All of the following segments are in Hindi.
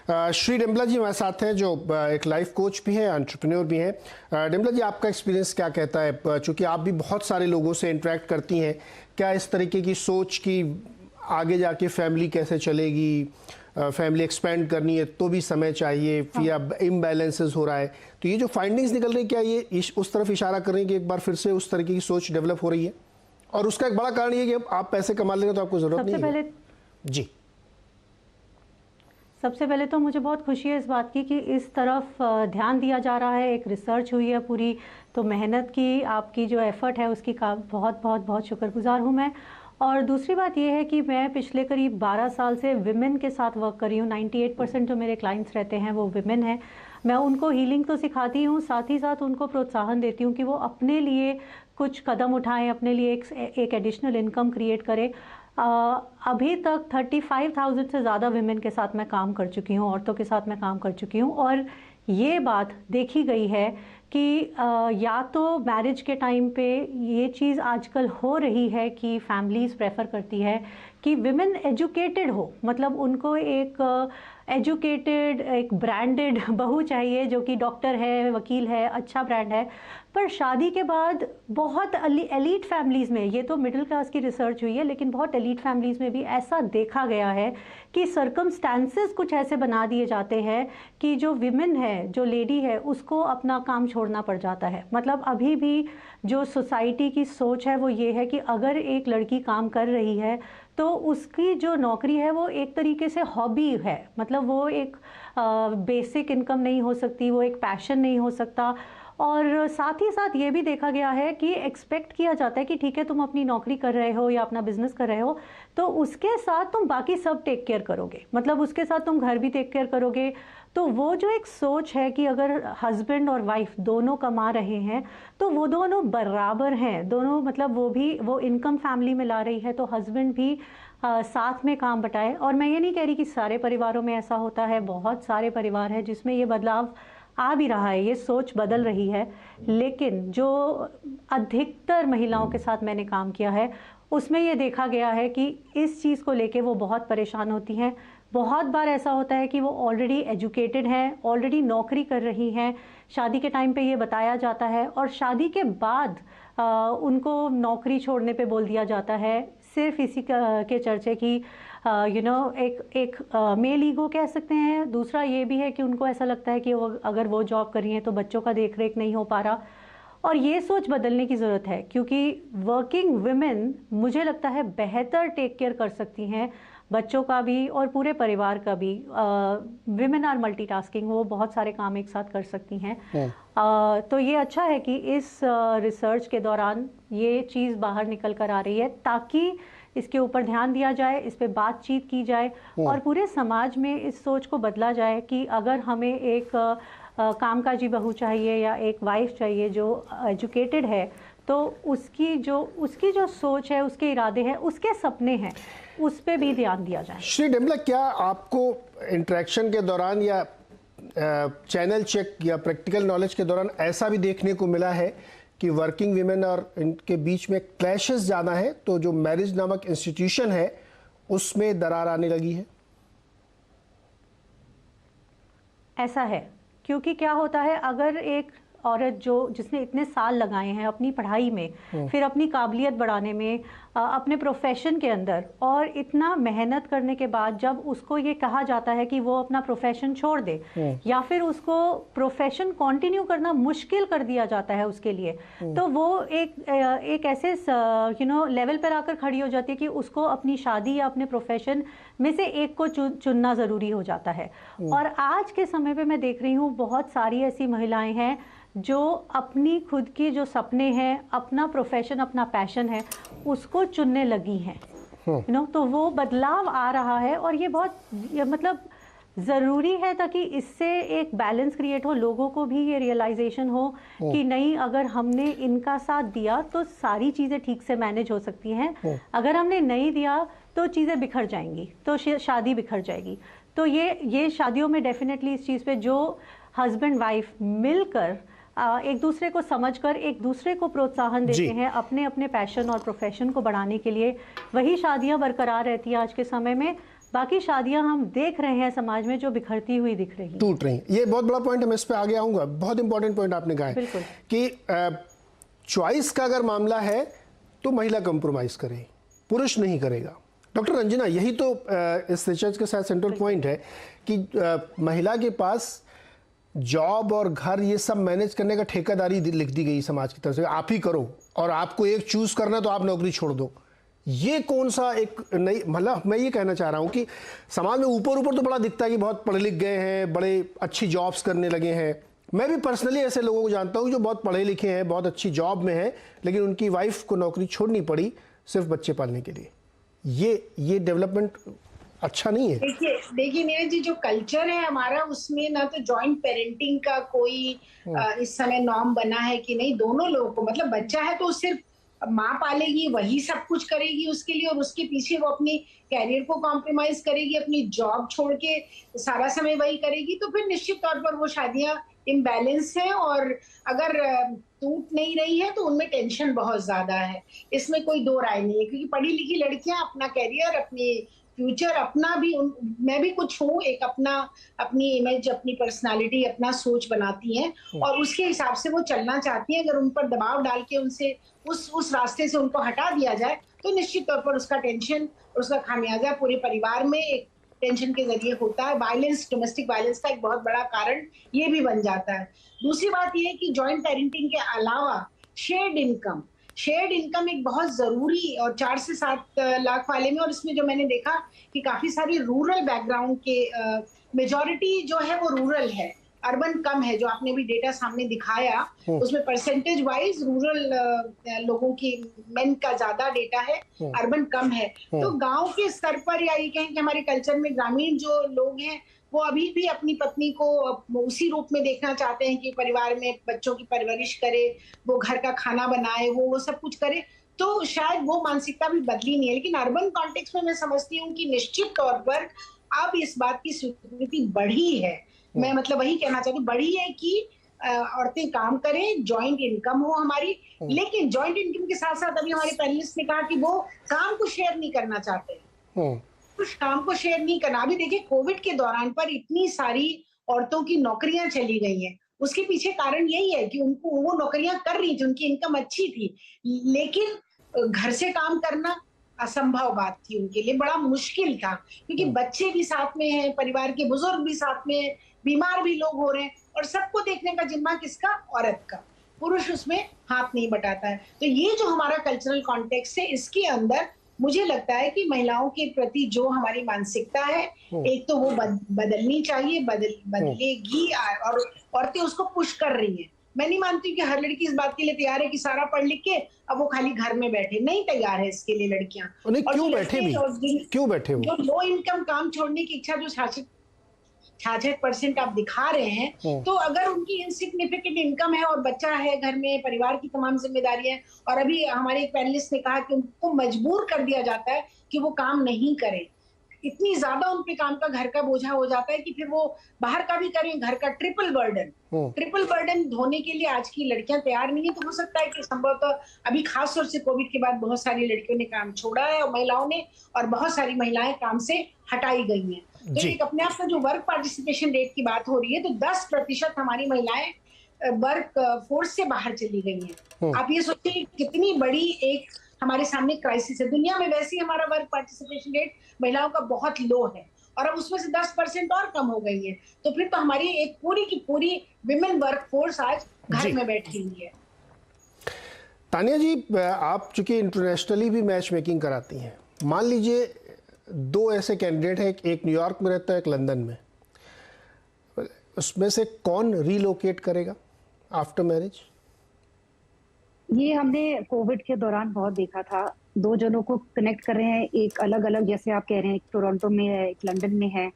श्री डिम्पला जी हमारे साथ हैं, जो एक लाइफ कोच भी हैं, एंटरप्रेन्योर भी हैं। डिम्पला जी, आपका एक्सपीरियंस क्या कहता है, चूंकि आप भी बहुत सारे लोगों से इंटरेक्ट करती हैं, क्या इस तरीके की सोच की आगे जाके फैमिली कैसे चलेगी, फैमिली एक्सपेंड करनी है तो भी समय चाहिए, फिर अब इम्बैलेंसेस हो रहा है, तो ये जो फाइंडिंग्स निकल रही है क्या ये उस तरफ इशारा कर रही है कि एक बार फिर से उस तरीके की सोच डेवलप हो रही है? और उसका एक बड़ा कारण ये है कि आप पैसे कमा लेंगे तो आपको जरूरत नहीं है। जी, सबसे पहले तो मुझे बहुत खुशी है इस बात की कि इस तरफ ध्यान दिया जा रहा है, एक रिसर्च हुई है पूरी, तो मेहनत की आपकी जो एफर्ट है उसकी बहुत बहुत बहुत शुक्रगुजार हूँ मैं। और दूसरी बात ये है कि मैं पिछले करीब 12 साल से विमेन के साथ वर्क कर रही हूँ। 98% जो मेरे क्लाइंट्स रहते हैं वो विमेन हैं। मैं उनको हीलिंग तो सिखाती हूँ, साथ ही साथ उनको प्रोत्साहन देती हूँ कि वो अपने लिए कुछ कदम उठाएं, अपने लिए एक एडिशनल इनकम क्रिएट करें। अभी तक 35,000 से ज़्यादा विमेन के साथ मैं काम कर चुकी हूँ, औरतों के साथ मैं काम कर चुकी हूँ। और ये बात देखी गई है कि या तो मैरिज के टाइम पे ये चीज़ आजकल हो रही है कि फैमिलीज़ प्रेफर करती है कि विमेन एजुकेटेड हो, मतलब उनको एक एजुकेटेड, एक ब्रांडेड बहू चाहिए जो कि डॉक्टर है, वकील है, अच्छा ब्रांड है। पर शादी के बाद बहुत एलीट फैमिलीज़ में, ये तो मिडिल क्लास की रिसर्च हुई है, लेकिन बहुत एलीट फैमिलीज़ में भी ऐसा देखा गया है कि सर्कमस्टांसेस कुछ ऐसे बना दिए जाते हैं कि जो विमेन है, जो लेडी है, उसको अपना काम छोड़ना पड़ जाता है। मतलब अभी भी जो सोसाइटी की सोच है वो ये है कि अगर एक लड़की काम कर रही है तो उसकी जो नौकरी है वो एक तरीके से हॉबी है, मतलब वो एक बेसिक इनकम नहीं हो सकती, वो एक पैशन नहीं हो सकता। और साथ ही साथ ये भी देखा गया है कि एक्सपेक्ट किया जाता है कि ठीक है तुम अपनी नौकरी कर रहे हो या अपना बिजनेस कर रहे हो तो उसके साथ तुम बाकी सब टेक केयर करोगे, मतलब उसके साथ तुम घर भी टेक केयर करोगे। तो वो जो एक सोच है कि अगर हस्बैंड और वाइफ दोनों कमा रहे हैं तो वो दोनों बराबर हैं, दोनों मतलब वो इनकम फैमिली में ला रही है तो हस्बैंड भी साथ में काम बटाए। और मैं ये नहीं कह रही कि सारे परिवारों में ऐसा होता है, बहुत सारे परिवार हैं जिसमें ये बदलाव आ भी रहा है, ये सोच बदल रही है। लेकिन जो अधिकतर महिलाओं के साथ मैंने काम किया है उसमें ये देखा गया है कि इस चीज़ को लेके वो बहुत परेशान होती हैं। बहुत बार ऐसा होता है कि वो ऑलरेडी एजुकेटेड हैं, ऑलरेडी नौकरी कर रही हैं, शादी के टाइम पे ये बताया जाता है और शादी के बाद उनको नौकरी छोड़ने पे बोल दिया जाता है, सिर्फ इसी के चर्चे की एक मेल ईगो कह सकते हैं। दूसरा ये भी है कि उनको ऐसा लगता है कि अगर वो जॉब कर रही हैं तो बच्चों का देख रेख नहीं हो पा रहा। और ये सोच बदलने की ज़रूरत है क्योंकि वर्किंग विमेन मुझे लगता है बेहतर टेक केयर कर सकती हैं बच्चों का भी और पूरे परिवार का भी। विमेन आर मल्टीटास्किंग, वो बहुत सारे काम एक साथ कर सकती हैं। तो ये अच्छा है कि इस रिसर्च के दौरान ये चीज़ बाहर निकल कर आ रही है ताकि इसके ऊपर ध्यान दिया जाए, इस पे बातचीत की जाए और पूरे समाज में इस सोच को बदला जाए कि अगर हमें एक कामकाजी बहू चाहिए या एक वाइफ चाहिए जो एजुकेटेड है तो उसकी जो सोच है, उसके इरादे हैं, उसके सपने हैं, उस पे भी ध्यान दिया जाए। श्री डिम्पला, क्या आपको इंटरेक्शन के दौरान या चैनल चेक या प्रैक्टिकल नॉलेज के दौरान ऐसा भी देखने को मिला है कि वर्किंग वीमेन और इनके बीच में क्लैशेस ज़्यादा है, तो जो मैरिज नामक इंस्टीट्यूशन है उसमें दरार आने लगी है? ऐसा है क्योंकि क्या होता है, अगर एक औरत जिसने इतने साल लगाए हैं अपनी पढ़ाई में, फिर अपनी काबिलियत बढ़ाने में, अपने प्रोफेशन के अंदर, और इतना मेहनत करने के बाद जब उसको ये कहा जाता है कि वो अपना प्रोफेशन छोड़ दे या फिर उसको प्रोफेशन कंटिन्यू करना मुश्किल कर दिया जाता है उसके लिए, तो वो एक ऐसे लेवल पर आकर खड़ी हो जाती है कि उसको अपनी शादी या अपने प्रोफेशन में से एक को चुनना ज़रूरी हो जाता है। और आज के समय पे मैं देख रही हूँ बहुत सारी ऐसी महिलाएं हैं जो अपनी खुद की जो सपने हैं, अपना प्रोफेशन, अपना पैशन है, उसको चुनने लगी हैं। तो वो बदलाव आ रहा है और ये बहुत मतलब ज़रूरी है ताकि इससे एक बैलेंस क्रिएट हो, लोगों को भी ये रियलाइजेशन हो कि नहीं, अगर हमने इनका साथ दिया तो सारी चीज़ें ठीक से मैनेज हो सकती हैं, अगर हमने नहीं दिया तो चीज़ें बिखर जाएंगी, तो शादी बिखर जाएगी। तो ये शादियों में डेफिनेटली इस चीज़ पे जो हस्बैंड वाइफ मिलकर एक दूसरे को समझकर एक दूसरे को प्रोत्साहन देते हैं अपने अपने पैशन और प्रोफेशन को बढ़ाने के लिए, वही शादियां बरकरार रहती हैं आज के समय में। बाकी शादियां हम देख रहे हैं समाज में जो बिखरती हुई दिख रही हैं, टूट रही हैं। ये बहुत बड़ा पॉइंट है, मैं इस पे आगे आऊंगा। बहुत इंपॉर्टेंट पॉइंट आपने कहा है बिल्कुल। कि चॉइस का अगर मामला है तो महिला कंप्रोमाइज करे, पुरुष नहीं करेगा। डॉक्टर रंजना, यही तो इस रिसर्च के साथ सेंट्रल पॉइंट है कि महिला के पास जॉब और घर ये सब मैनेज करने का ठेकेदारी लिख दी गई समाज की तरफ से, आप ही करो, और आपको एक चूज करना तो आप नौकरी छोड़ दो। ये कौन सा एक नई, मतलब मैं ये कहना चाह रहा हूँ कि समाज में ऊपर ऊपर तो बड़ा दिखता है कि बहुत पढ़े लिख गए हैं, बड़े अच्छी जॉब्स करने लगे हैं। मैं भी पर्सनली ऐसे लोगों को जानता हूँ जो बहुत पढ़े लिखे हैं, बहुत अच्छी जॉब में हैं, लेकिन उनकी वाइफ को नौकरी छोड़नी पड़ी सिर्फ बच्चे पालने के लिए। ये डेवलपमेंट अच्छा नहीं है। देखिए नीरज जी, जो कल्चर है हमारा उसमें ना तो जॉइंट पेरेंटिंग का कोई इस समय नॉर्म बना है कि नहीं, दोनों लोगों को, मतलब बच्चा है तो सिर्फ माँ पालेगी, वही सब कुछ करेगी उसके लिए, और उसके पीछे वो अपनी कैरियर को कॉम्प्रोमाइज करेगी, अपनी जॉब छोड़ के सारा समय वही करेगी, तो फिर निश्चित तौर पर वो शादियां इम्बैलेंस है। और अगर टूट नहीं रही है तो उनमें टेंशन बहुत ज्यादा है, इसमें कोई दो राय नहीं है। क्योंकि पढ़ी लिखी लड़कियां अपना कैरियर, अपनी फ्यूचर, अपना भी मैं भी कुछ हूँ, एक अपनी इमेज, अपनी पर्सनालिटी, अपना सोच बनाती हैं और उसके हिसाब से वो चलना चाहती हैं। अगर उन पर दबाव डाल के उनसे उस रास्ते से उनको हटा दिया जाए तो निश्चित तौर पर उसका टेंशन, उसका खामियाजा पूरे परिवार में एक टेंशन के जरिए होता है। वायलेंस, डोमेस्टिक वायलेंस का एक बहुत बड़ा कारण ये भी बन जाता है। दूसरी बात ये है कि जॉइंट पेरेंटिंग के अलावा शेयर्ड इनकम एक बहुत जरूरी, और 4 से 7 लाख वाले में, और इसमें जो मैंने देखा कि काफी सारी रूरल बैकग्राउंड के मेजॉरिटी जो है वो रूरल है, अर्बन कम है। जो आपने भी डेटा सामने दिखाया उसमें परसेंटेज वाइज रूरल लोगों की, मेन का ज्यादा डेटा है, अर्बन कम है। तो गांव के स्तर पर, या ये कहें कि हमारे कल्चर में ग्रामीण जो लोग हैं वो अभी भी अपनी पत्नी को उसी रूप में देखना चाहते हैं कि परिवार में बच्चों की परवरिश करे, वो घर का खाना बनाए, वो सब कुछ करे। तो शायद वो मानसिकता भी बदली नहीं है। लेकिन अर्बन कॉन्टेक्स्ट में मैं समझती हूँ कि निश्चित तौर पर अब इस बात की स्वीकृति बढ़ी है। मैं मतलब वही कहना चाहती हूँ, बढ़ी है कि औरतें काम करें, जॉइंट इनकम हो हमारी। लेकिन जॉइंट इनकम के साथ साथ अभी हमारे पैनलिस्ट ने कहा कि वो काम को शेयर नहीं करना चाहते, कुछ काम को शेयर नहीं करना। अभी देखिए कोविड के दौरान पर इतनी सारी औरतों की नौकरियां चली गई हैं, उसके पीछे कारण यही है कि उनको, वो नौकरियां कर रही थी, उनकी इनकम अच्छी थी, लेकिन घर से काम करना असंभव बात थी उनके लिए, बड़ा मुश्किल था। क्योंकि बच्चे भी साथ में हैं, परिवार के बुजुर्ग भी साथ में हैं, बीमार भी लोग हो रहे हैं, और सबको देखने का जिम्मा किसका? औरत का। पुरुष उसमें हाथ नहीं बटाता है। तो ये जो हमारा कल्चरल कॉन्टेक्स्ट है, इसके अंदर मुझे लगता है कि महिलाओं के प्रति जो हमारी मानसिकता है, एक तो वो बदलनी चाहिए, बदलेगी, और औरतें उसको पुश कर रही हैं। मैं नहीं मानती कि हर लड़की इस बात के लिए तैयार है कि सारा पढ़ लिख के अब वो खाली घर में बैठे, नहीं तैयार है इसके लिए लड़कियां। क्यों बैठे वो? जो लो इनकम काम छोड़ने की इच्छा जो 66% आप दिखा रहे हैं, तो अगर उनकी इनसिग्निफिकेंट इनकम है और बच्चा है घर में, परिवार की तमाम जिम्मेदारियां, और अभी हमारे एक पैनलिस्ट ने कहा कि उनको मजबूर कर दिया जाता है कि वो काम नहीं करें, इतनी ज्यादा उन पे काम का, घर का बोझा हो जाता है कि फिर वो बाहर का भी करें, घर का ट्रिपल बर्डन ढोने के लिए आज की लड़कियां तैयार नहीं है। तो हो सकता है कि संभवतः अभी खास तौर से कोविड के बाद बहुत सारी लड़कियों ने काम छोड़ा है, और महिलाओं ने, और बहुत सारी महिलाएं काम से हटाई गई हैं। तो एक अपने आप का जो वर्क पार्टिसिपेशन रेट की बात हो रही है, तो 10% हमारी महिलाएं वर्क फोर्स से बाहर चली गई हैं। आप ये सोचिए कितनी बड़ी एक हमारे सामने क्राइसिस है। दुनिया में वैसे ही हमारा वर्क पार्टिसिपेशन रेट महिलाओं का बहुत लो है, और अब उसमें से 10% और कम हो गई है। तो फिर तो हमारी एक पूरी की पूरी विमेन वर्क फोर्स आज घर में बैठी हुई है। तानिया जी, आप चूंकि इंटरनेशनली भी मैच मेकिंग कराती हैं, मान लीजिए 2 ऐसे कैंडिडेट हैं, एक न्यूयॉर्क में रहता है, एक लंदन में, उसमें से कौन रीलोकेट करेगा आफ्टर मैरिज? ये हमने कोविड के दौरान बहुत देखा था। 2 जनों को कनेक्ट कर रहे हैं, एक अलग अलग, जैसे आप कह रहे हैं, एक टोरंटो में है, एक लंदन में है।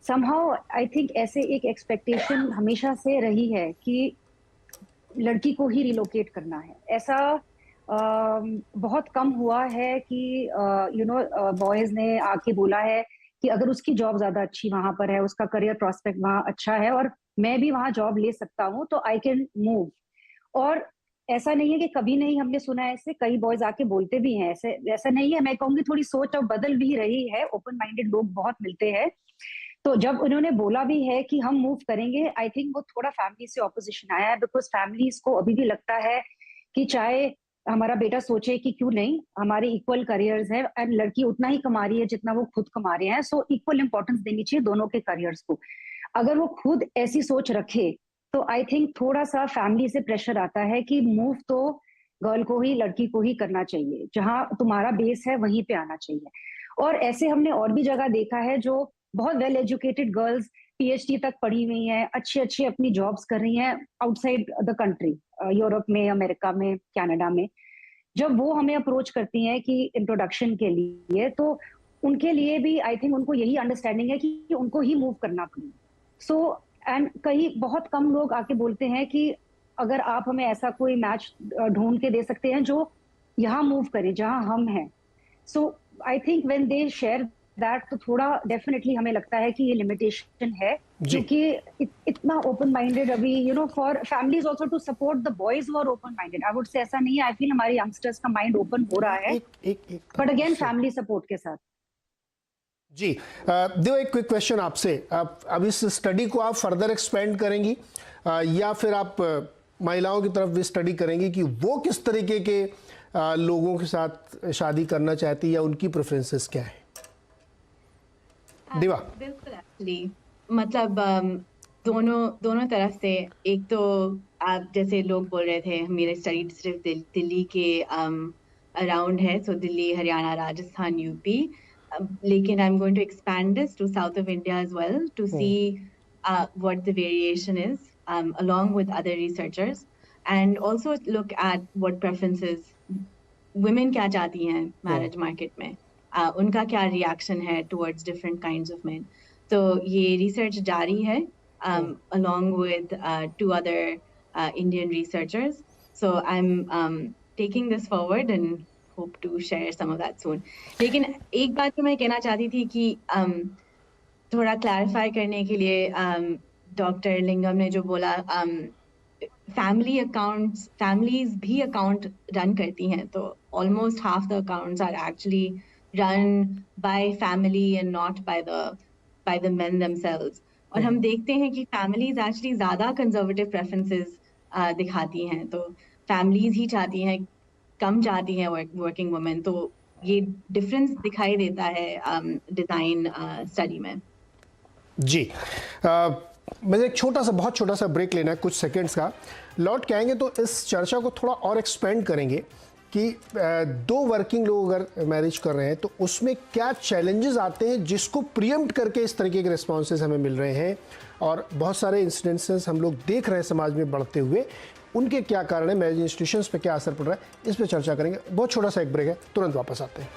समहाउ आई थिंक ऐसे एक एक्सपेक्टेशन हमेशा से रही है कि लड़की को ही रिलोकेट करना है। ऐसा बहुत कम हुआ है कि बॉयज ने आके बोला है कि अगर उसकी जॉब ज्यादा अच्छी वहां पर है, उसका करियर प्रोस्पेक्ट वहां अच्छा है और मैं भी वहां जॉब ले सकता हूँ, तो आई कैन मूव। और ऐसा नहीं है कि कभी नहीं हमने सुना है, ऐसे कई बॉयज आके बोलते भी हैं, ऐसे ऐसा नहीं है। मैं कहूंगी थोड़ी सोच अब बदल भी रही है, ओपन माइंडेड लोग बहुत मिलते हैं। तो जब उन्होंने बोला भी है कि हम मूव करेंगे, आई थिंक वो थोड़ा फैमिली से ऑपोजिशन आया है, बिकॉज फैमिलीज को अभी भी लगता है कि चाहे हमारा बेटा सोचे कि क्यों नहीं, हमारे इक्वल करियर्स है एंड लड़की उतना ही कमा रही है जितना वो खुद कमा रहे हैं, सो इक्वल इंपॉर्टेंस देनी चाहिए दोनों के करियर्स को। अगर वो खुद ऐसी सोच रखे तो आई थिंक थोड़ा सा फैमिली से प्रेशर आता है कि मूव तो गर्ल को ही, लड़की को ही करना चाहिए, जहां तुम्हारा बेस है वहीं पे आना चाहिए। और ऐसे हमने और भी जगह देखा है जो बहुत वेल एजुकेटेड गर्ल्स पीएचडी तक पढ़ी हुई हैं, अच्छी अच्छी अपनी जॉब्स कर रही हैं आउटसाइड द कंट्री, यूरोप में, अमेरिका में, कनाडा में। जब वो हमें अप्रोच करती हैं कि इंट्रोडक्शन के लिए, तो उनके लिए भी आई थिंक उनको यही अंडरस्टैंडिंग है कि उनको ही मूव करना पड़ेगा। सो एंड कई बहुत कम लोग आके बोलते हैं कि अगर आप हमें ऐसा कोई मैच ढूंढ के दे सकते हैं जो यहाँ मूव करे जहाँ हम हैं। So I think when they share that, तो थोड़ा डेफिनेटली हमें लगता है कि ये लिमिटेशन है, क्योंकि इतना ओपन माइंडेड अभी for families also to support the boys who are open minded. I would say ऐसा नहीं है, आई फील हमारे यंगस्टर्स का माइंड ओपन हो रहा है, बट अगेन फैमिली सपोर्ट के साथ। जी देव, एक क्विक क्वेश्चन आपसे। अब इस स्टडी को आप फर्दर एक्सपेंड करेंगी या फिर आप महिलाओं की तरफ भी स्टडी करेंगी कि वो किस तरीके के लोगों के साथ शादी करना चाहती है या उनकी प्रेफरेंसेस क्या है? दिवा। बिल्कुल, एक्चुअली मतलब दोनों तरफ से। एक तो आप जैसे लोग बोल रहे थे मेरे स्टडी सिर्फ दिल्ली के अराउंड है, सो दिल्ली, हरियाणा, राजस्थान, यूपी, लेकिन I am going to expand this to south of India as well to see what the variation is along with other researchers, and also look at what preferences women क्या चाहती हैं marriage market में, उनका क्या reaction है towards different kinds of men. तो ये research जारी है along with two other Indian researchers. So I'm taking this forward and hope to share some of that soon. लेकिन एक बात तो मैं कहना चाहती थी कि थोड़ा क्लैरिफाई करने के लिए, डॉक्टर लिंगम ने जो बोला, फैमिलीज भी अकाउंट रन करती हैं, तो almost half the accounts are actually run by family and not by the men themselves. और हम देखते हैं कि फैमिलीज एक्चुअली ज्यादा कंजर्वेटिव प्रेफरेंसेस दिखाती हैं, तो फैमिलीज ही चाहती हैं, कम चाहती हैं वर्किंग वुमेन। तो ये डिफरेंस दिखाई देता है डिजाइन स्टडी में। जी मुझे एक बहुत छोटा सा ब्रेक लेना है, कुछ सेकंड्स का। लौट के आएंगे तो इस चर्चा को थोड़ा और एक्सपेंड करेंगे कि दो वर्किंग लोग अगर मैरिज कर रहे हैं तो उसमें क्या चैलेंजेस आते हैं जिसको प्रीएम्प्ट करके इस तरीके के रिस्पॉन्सेज हमें मिल रहे हैं, और बहुत सारे इंसिडेंसेस हम लोग देख रहे हैं समाज में बढ़ते हुए, उनके क्या कारण है, मैरिज इंस्टीट्यूशंस पे क्या असर पड़ रहा है, इस पर चर्चा करेंगे। बहुत छोटा सा एक ब्रेक है, तुरंत वापस आते हैं।